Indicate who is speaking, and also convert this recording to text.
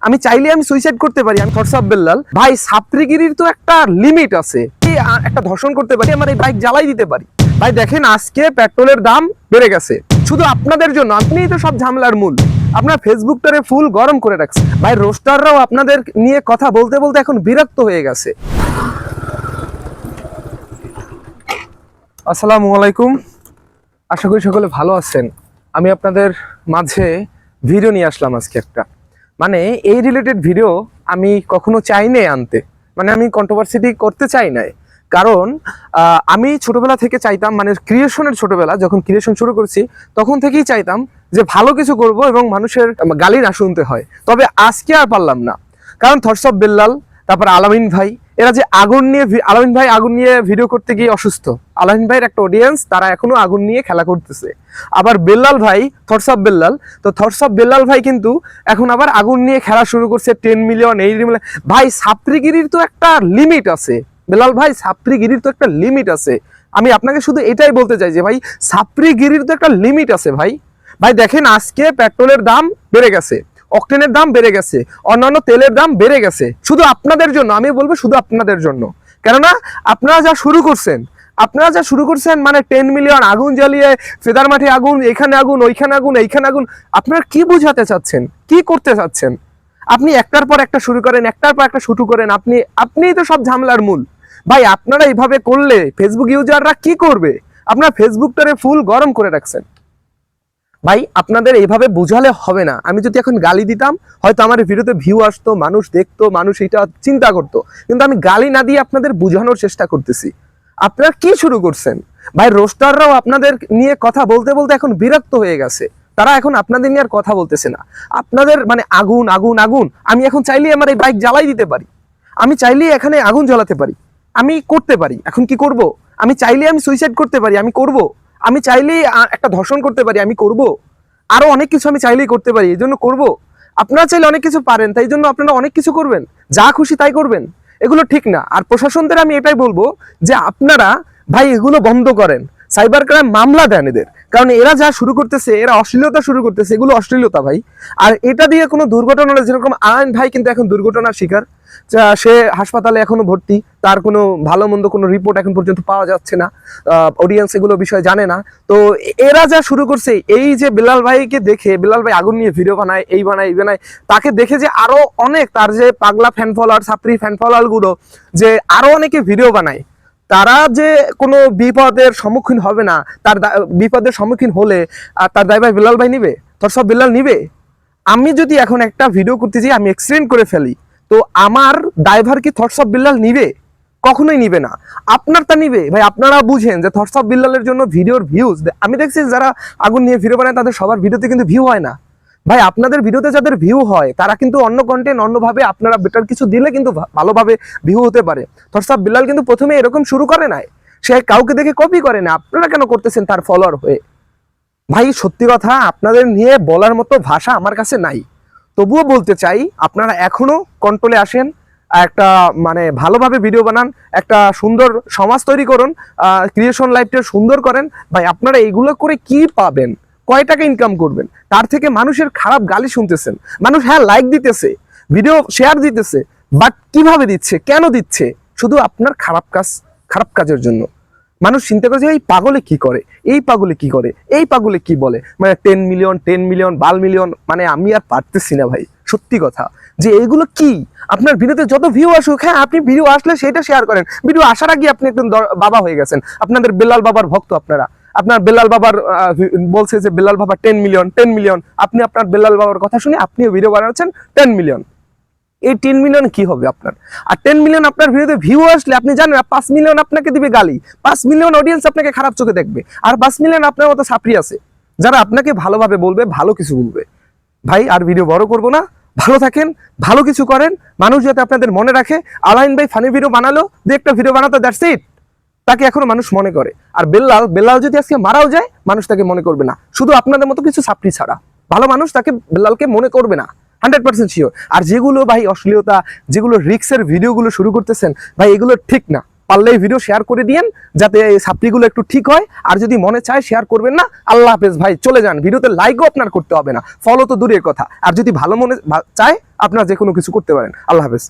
Speaker 1: আমি চাইলে আমি সুইসাইড করতে পারি। আমি থটস অফ বেল্লাল ভাই, ছাত্রীগিরির তো একটা লিমিট আছে। একটা ধর্ষণ করতে পারি, আমার এই বাইক জ্বালাই দিতে পারি। ভাই দেখেন, আজকে পেট্রোলের দাম বেড়ে গেছে শুধু আপনাদের জন্য। আপনিই তো সব ঝামেলার মূল। আপনার ফেসবুকটারে ফুল গরম করে রাখছে ভাই। রোস্টাররাও আপনাদের নিয়ে কথা বলতে বলতে এখন বিরক্ত হয়ে গেছে। আসসালামু আলাইকুম, আশা করি সকলে ভালো আছেন। আমি আপনাদের মাঝে ভিডিও নিয়ে আসলাম আজকে একটা, মানে এই রিলেটেড ভিডিও আমি কখনো চাই নাই আনতে, মানে আমি কন্ট্রোভার্সিটি করতে চাই নাই। কারণ আমি ছোটবেলা থেকে চাইতাম, মানে ক্রিয়েশনের ছোটবেলা যখন ক্রিয়েশন শুরু করছি তখন থেকেই চাইতাম যে ভালো কিছু করব এবং মানুষের গালি না শুনতে হয়। তবে আজকে আর পারলাম না, কারণ থটস অফ বেল্লাল, তারপর আলামিন ভাই, এরা যে আগুন নিয়ে, আলামিন ভাই আগুন নিয়ে ভিডিও করতে গিয়ে অসুস্থ। আলামিন ভাইয়ের একটা অডিয়েন্স, তারা এখনো আগুন নিয়ে খেলা করতেছে। আবার বেল্লাল ভাই, থটস অফ বেল্লাল, তো থটস অফ বেল্লাল ভাই কিন্তু এখন আবার আগুন নিয়ে খেলা শুরু করছে। 10 মিলিয়ন, 8 মিলিয়ন। ভাই ছাত্রীগিরির তো একটা লিমিট আছে বেল্লাল ভাই, ছাত্রীগিরির তো একটা লিমিট আছে। আমি আপনাকে শুধু এটাই বলতে চাই যে ভাই, ছাত্রীগিরির তো একটা লিমিট আছে ভাই। ভাই দেখেন, আজকে পেট্রোলের দাম বেড়ে গেছে, অক্টেনের দাম বেড়ে গেছে, অন্যান্য তেলের দাম বেড়ে গেছে শুধু আপনাদের জন্য। আমি বলবো শুধু আপনাদের জন্য, কেননা আপনারা যা শুরু করছেন, মানে 10 মিলিয়ন আগুন জ্বালিয়ে, ফেদার মাঠে আগুন, এখানে আগুন, ওইখানে আগুন, এইখানে আগুন। আপনারা কি বুঝাতে চাচ্ছেন, কি করতে চাচ্ছেন? আপনি একটার পর একটা শুরু করেন, একটার পর একটা শুরু করেন। আপনিই তো সব ঝামেলার মূল। ভাই আপনারা এইভাবে করলে ফেসবুক ইউজাররা কি করবে? আপনার ফেসবুকটারে ফুল গরম করে রাখছেন ভাই। আপনাদের এইভাবে বুঝালে হবে না। আমি যদি এখন গালি দিতাম, হয়তো আমার ভিডিওতে ভিউ আসতো, মানুষ দেখতো, মানুষ এটা চিন্তা করতো, কিন্তু আমি গালি না দিয়ে আপনাদের বুঝানোর চেষ্টা করতেছি। আপনারা কি শুরু করছেন ভাই? রোস্টাররাও আপনাদের নিয়ে কথা বলতে বলতে এখন বিরক্ত হয়ে গেছে। তারা এখন আপনাদের নিয়ে আর কথা বলতেছে না। আপনাদের মানে আগুন আগুন আগুন। আমি এখন চাইলেই আমার এই বাইক জ্বালাই দিতে পারি, আমি চাইলেই এখানে আগুন জ্বালাতে পারি, আমি করতে পারি। এখন কি করব? আমি চাইলেই আমি সুইসাইড করতে পারি, আমি করব। আমি চাইলেই একটা ধর্ষণ করতে পারি, আমি করব। আরো অনেক কিছু আমি চাইলেই করতে পারি, এই জন্য করব। আপনারা চাইলে অনেক কিছু পারেন, তাই জন্য আপনারা অনেক কিছু করবেন, যা খুশি তাই করবেন। এগুলো ঠিক না। আর প্রশাসনদের আমি এটাই বলবো যে আপনারা ভাই এগুলো বন্ধ করেন, সাইবার ক্রাইম মামলা দেন এদের। কারণ এরা যা শুরু করতেছে, এরা অশ্লীলতা শুরু করতেছে, এগুলো অশ্লীলতা ভাই। আর এটা দিয়ে কোনো দুর্ঘটনা হলে, যেরকম আয়ন ভাই কিন্তু এখন দুর্ঘটনার শিকার, সে হাসপাতালে এখনো ভর্তি, তার কোনো ভালো মন্দ কোনো রিপোর্ট এখন পর্যন্ত পাওয়া যাচ্ছে না। অডিয়েন্স এগুলো বিষয় জানে না। তো এরা যা শুরু করছে, এই যে বেলাল ভাইকে দেখে, বেলাল ভাই আগুন নিয়ে ভিডিও বানায়, এই বানায়, এই বানায়, তাকে দেখে যে আরো অনেক, তার যে পাগলা ফ্যান ফলোয়ার, ছাত্রী ফ্যান ফলোয়ার গুলো যে আরো অনেকে ভিডিও বানায়, তারা যে কোনো বিপদের সম্মুখীন হবে না, তার বিপদের সম্মুখীন হলে তার দায়ভার বেলাল ভাই নিবে? থটস অফ বেল্লাল নিবে? আমি যদি এখন একটা ভিডিও করতে যাই, আমি অ্যাক্সিডেন্ট করে ফেলি, তো আমার দায়ভার কি থটস অফ বেল্লাল নিবে? কখনোই নিবে না। আপনার তা নিবে ভাই। আপনারা বুঝেন যে থটস অফ বেল্লালের জন্য ভিডিওর ভিউজ, আমি দেখছি যারা আগুন নিয়ে ভিডিও বানায় তাদের সবার ভিডিওতে কিন্তু ভিউ হয় না ভাই। আপনাদের ভিডিওতে যাদের ভিউ হয় তারা কিন্তু অন্য কন্টেন্ট, অন্যভাবে আপনারা বেটার কিছু দিলে কিন্তু ভালোভাবে ভিউ হতে পারে। থটস অফ বেল্লাল কিন্তু প্রথমে এরকম শুরু করে নাই, সে কাউকে দেখে কপি করে না। আপনারা কেন করতেছেন তার ফলোয়ার হয়ে? ভাই সত্যি কথা, আপনাদের নিয়ে বলার মতো ভাষা আমার কাছে নাই। তবুও বলতে চাই, আপনারা এখনো কন্ট্রোলে আসেন, একটা মানে ভালোভাবে ভিডিও বানান, একটা সুন্দর সমাজ তৈরি করুন, ক্রিয়েশন লাইফটা সুন্দর করেন। ভাই আপনারা এইগুলো করে কি পাবেন? কয় টাকা ইনকাম করবেন? তার থেকে মানুষের খারাপ গালি শুনতেছেন। মানুষ হ্যাঁ লাইক দিতেছে, ভিডিও শেয়ার দিতেছে, বাট কিভাবে দিচ্ছে, কেন দিচ্ছে? শুধু আপনার খারাপ কাজের জন্য। মানুষ চিন্তা করে যে এই পাগলে কি করে, এই পাগলে কি করে, এই পাগলে কি বলে, মানে 10 মিলিয়ন 10 মিলিয়ন 12 মিলিয়ন। মানে আমি আর পারতেছি না ভাই, সত্যি কথা। যে এইগুলো কি? আপনার ভিডিওতে যত ভিউ আসুক, হ্যাঁ আপনি ভিডিও আসলে সেটা শেয়ার করেন, ভিডিও আসার আগে আপনি একদম বাবা হয়ে গেছেন। আপনাদের বেল্লাল বাবার ভক্ত আপনারা। আপনার বেল্লাল বাবার বলছে যে বেল্লাল বাবা 10 মিলিয়ন 10 মিলিয়ন, আপনি আপনার বেল্লাল বাবার কথা শুনে আপনিও ভিডিও বানাচ্ছেন 10 মিলিয়ন। এই 10 মিলিয়ন কি হবে আপনার? আর 10 মিলিয়ন আপনার ভিডিওতে ভিউ আসলে আপনি জানেন 5 মিলিয়ন আপনাকে দিবে গালি, 5 মিলিয়ন অডিয়েন্স আপনাকে খারাপ চোখে দেখবে, আর 5 মিলিয়ন আপনার মতো ছাত্রী আছে যারা আপনাকে ভালোভাবে বলবে, ভালো কিছু বলবে। ভাই আর ভিডিও বড় করবো না, ভালো থাকেন, ভালো কিছু করেন, মানুষ যাতে আপনাদের মনে রাখে। আলাইন ভাই ফানি ভিডিও বানালো, দু একটা ভিডিও বানাতো, দ্যাটস ইট। তাকে এখনো মানুষ মনে করে। আর বেল্লাল যদি আজকে মারাও যায়, মানুষ তাকে মনে করবে না, শুধু আপনাদের মতো কিছু ছাত্রী ছাড়া। ভালো মানুষ তাকে, বেল্লালকে মনে করবে না, 100% শিওর। আর যেগুলো ভাই অশ্লীলতা, যেগুলো রিক্সের ভিডিওগুলো শুরু করতেছেন ভাই, এগুলো ঠিক না। পারলে এই ভিডিও শেয়ার করে দিয়েন যাতে এই সাপ্লিগুলো একটু ঠিক হয়। আর যদি মনে চায় শেয়ার করবেন না, আল্লাহ হাফেজ ভাই, চলে যান। ভিডিওতে লাইকও আপনার করতে হবে না, ফলো তো দূরের কথা। আর যদি ভালো মনে চায় আপনার যে কোনো কিছু করতে পারেন। আল্লাহ হাফেজ।